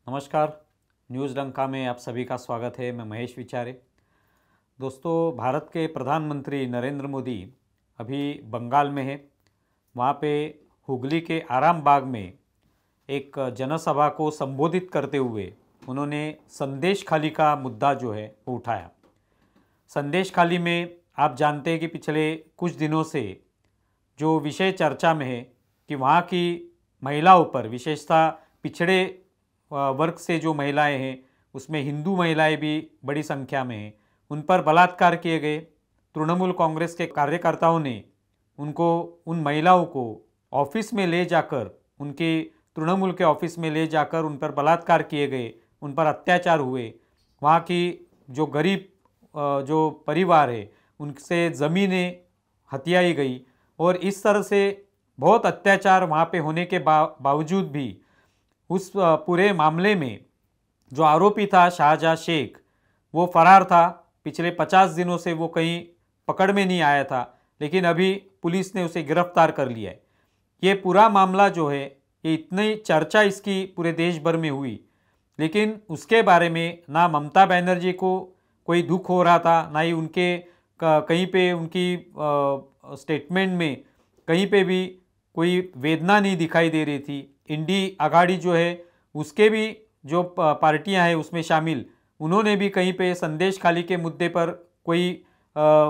नमस्कार। न्यूज़ लंका में आप सभी का स्वागत है। मैं महेश विचारे। दोस्तों, भारत के प्रधानमंत्री नरेंद्र मोदी अभी बंगाल में है। वहाँ पे हुगली के आराम बाग में एक जनसभा को संबोधित करते हुए उन्होंने संदेश खाली का मुद्दा जो है वो उठाया। संदेश खाली में आप जानते हैं कि पिछले कुछ दिनों से जो विषय चर्चा में है कि वहाँ की महिलाओं पर, विशेषतः पिछड़े वर्ग से जो महिलाएं हैं उसमें हिंदू महिलाएं भी बड़ी संख्या में हैं, उन पर बलात्कार किए गए। तृणमूल कांग्रेस के कार्यकर्ताओं ने उन महिलाओं को ऑफिस में ले जाकर, उनके तृणमूल के ऑफिस में ले जाकर उन पर बलात्कार किए गए, उन पर अत्याचार हुए। वहाँ की जो गरीब जो परिवार है उनसे ज़मीनें हथियाई गई और इस तरह से बहुत अत्याचार वहाँ पे होने के बावजूद भी उस पूरे मामले में जो आरोपी था शाहजहां शेख, वो फरार था। पिछले 50 दिनों से वो कहीं पकड़ में नहीं आया था, लेकिन अभी पुलिस ने उसे गिरफ्तार कर लिया है। ये पूरा मामला जो है, ये इतनी चर्चा इसकी पूरे देश भर में हुई, लेकिन उसके बारे में ना ममता बनर्जी को कोई दुख हो रहा था, ना ही उनके कहीं पे उनकी स्टेटमेंट में कहीं पे भी कोई वेदना नहीं दिखाई दे रही थी। इंडी आघाड़ी जो है उसके भी जो पार्टियां हैं उसमें शामिल, उन्होंने भी कहीं पे संदेश खाली के मुद्दे पर कोई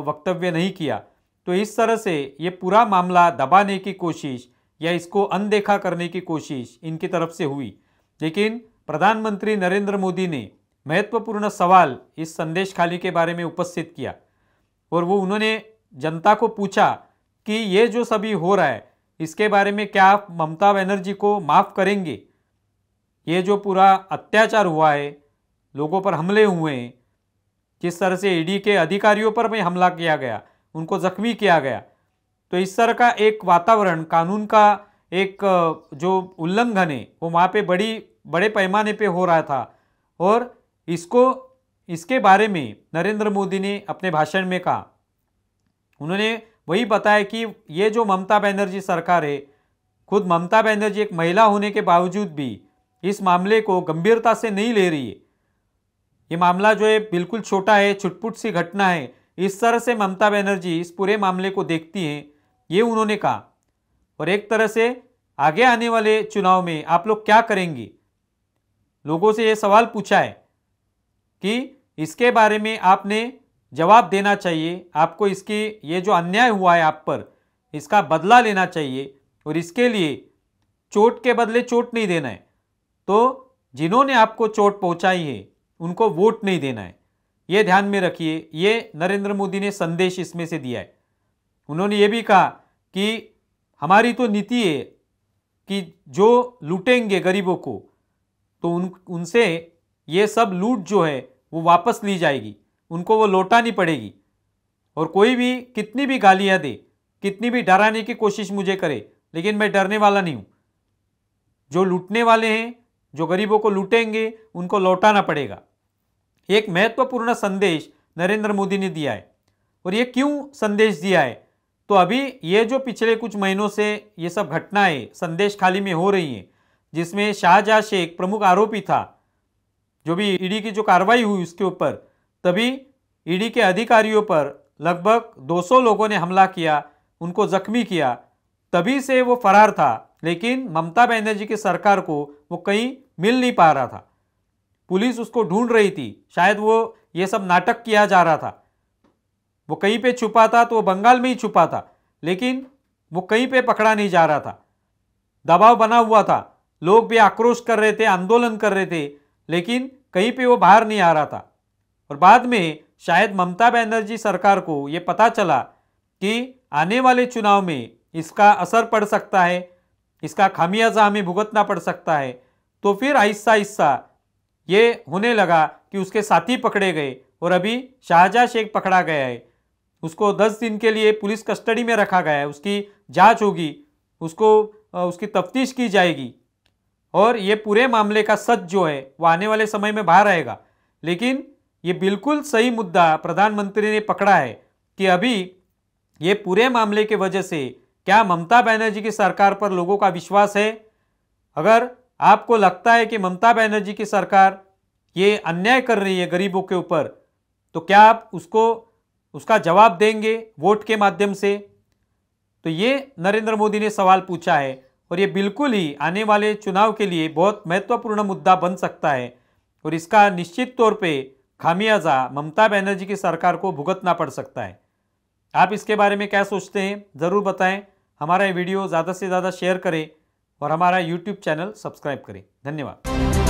वक्तव्य नहीं किया। तो इस तरह से ये पूरा मामला दबाने की कोशिश या इसको अनदेखा करने की कोशिश इनकी तरफ से हुई। लेकिन प्रधानमंत्री नरेंद्र मोदी ने महत्वपूर्ण सवाल इस संदेश खाली के बारे में उपस्थित किया और उन्होंने जनता को पूछा कि ये जो सभी हो रहा है इसके बारे में क्या आप ममता बनर्जी को माफ़ करेंगे। ये जो पूरा अत्याचार हुआ है, लोगों पर हमले हुए हैं, जिस तरह से ईडी के अधिकारियों पर भी हमला किया गया, उनको जख्मी किया गया, तो इस तरह का एक वातावरण, कानून का एक जो उल्लंघन है वो वहाँ पे बड़े पैमाने पे हो रहा था। और इसके बारे में नरेंद्र मोदी ने अपने भाषण में कहा, उन्होंने वही बताया कि ये जो ममता बनर्जी सरकार है, खुद ममता बनर्जी एक महिला होने के बावजूद भी इस मामले को गंभीरता से नहीं ले रही है। ये मामला जो है बिल्कुल छोटा है, छुटपुट सी घटना है, इस तरह से ममता बनर्जी इस पूरे मामले को देखती हैं, ये उन्होंने कहा। और एक तरह से आगे आने वाले चुनाव में आप लोग क्या करेंगे, लोगों से ये सवाल पूछा है कि इसके बारे में आपने जवाब देना चाहिए। आपको ये जो अन्याय हुआ है आप पर, इसका बदला लेना चाहिए और इसके लिए चोट के बदले चोट नहीं देना है। तो जिन्होंने आपको चोट पहुंचाई है उनको वोट नहीं देना है, ये ध्यान में रखिए। ये नरेंद्र मोदी ने संदेश इसमें से दिया है। उन्होंने ये भी कहा कि हमारी तो नीति है कि जो लूटेंगे गरीबों को, तो उनसे ये सब लूट जो है वो वापस ली जाएगी, उनको वो लौटानी पड़ेगी। और कोई भी कितनी भी गालियां दे, कितनी भी डराने की कोशिश मुझे करे, लेकिन मैं डरने वाला नहीं हूं। जो लूटने वाले हैं, जो गरीबों को लूटेंगे, उनको लौटाना पड़ेगा। एक महत्वपूर्ण संदेश नरेंद्र मोदी ने दिया है। और ये क्यों संदेश दिया है, तो अभी ये जो पिछले कुछ महीनों से ये सब घटनाएं संदेश खाली में हो रही हैं, जिसमें शाहजहां शेख प्रमुख आरोपी था, जो भी ईडी की जो कार्रवाई हुई उसके ऊपर, तभी ईडी के अधिकारियों पर लगभग 200 लोगों ने हमला किया, उनको जख्मी किया, तभी से वो फरार था। लेकिन ममता बनर्जी की सरकार को वो कहीं मिल नहीं पा रहा था। पुलिस उसको ढूंढ रही थी, शायद वो ये सब नाटक किया जा रहा था, वो कहीं पे छुपा था तो वो बंगाल में ही छुपा था, लेकिन वो कहीं पे पकड़ा नहीं जा रहा था। दबाव बना हुआ था, लोग भी आक्रोश कर रहे थे, आंदोलन कर रहे थे, लेकिन कहीं पे वो बाहर नहीं आ रहा था। और बाद में शायद ममता बनर्जी सरकार को ये पता चला कि आने वाले चुनाव में इसका असर पड़ सकता है, इसका खामियाजा हमें भुगतना पड़ सकता है। तो फिर आहिस्ता आहिस्ता ये होने लगा कि उसके साथी पकड़े गए और अभी शाहजहां शेख पकड़ा गया है। उसको 10 दिन के लिए पुलिस कस्टडी में रखा गया है, उसकी जांच होगी, उसकी तफ्तीश की जाएगी और ये पूरे मामले का सच जो है वो आने वाले समय में बाहर आएगा। लेकिन ये बिल्कुल सही मुद्दा प्रधानमंत्री ने पकड़ा है कि अभी ये पूरे मामले के वजह से क्या ममता बनर्जी की सरकार पर लोगों का विश्वास है? अगर आपको लगता है कि ममता बनर्जी की सरकार ये अन्याय कर रही है गरीबों के ऊपर, तो क्या आप उसका जवाब देंगे वोट के माध्यम से? तो ये नरेंद्र मोदी ने सवाल पूछा है और ये बिल्कुल ही आने वाले चुनाव के लिए बहुत महत्वपूर्ण मुद्दा बन सकता है और इसका निश्चित तौर पे खामियाजा ममता बनर्जी की सरकार को भुगतना पड़ सकता है। आप इसके बारे में क्या सोचते हैं ज़रूर बताएं। हमारा ये वीडियो ज़्यादा से ज़्यादा शेयर करें और हमारा यूट्यूब चैनल सब्सक्राइब करें। धन्यवाद।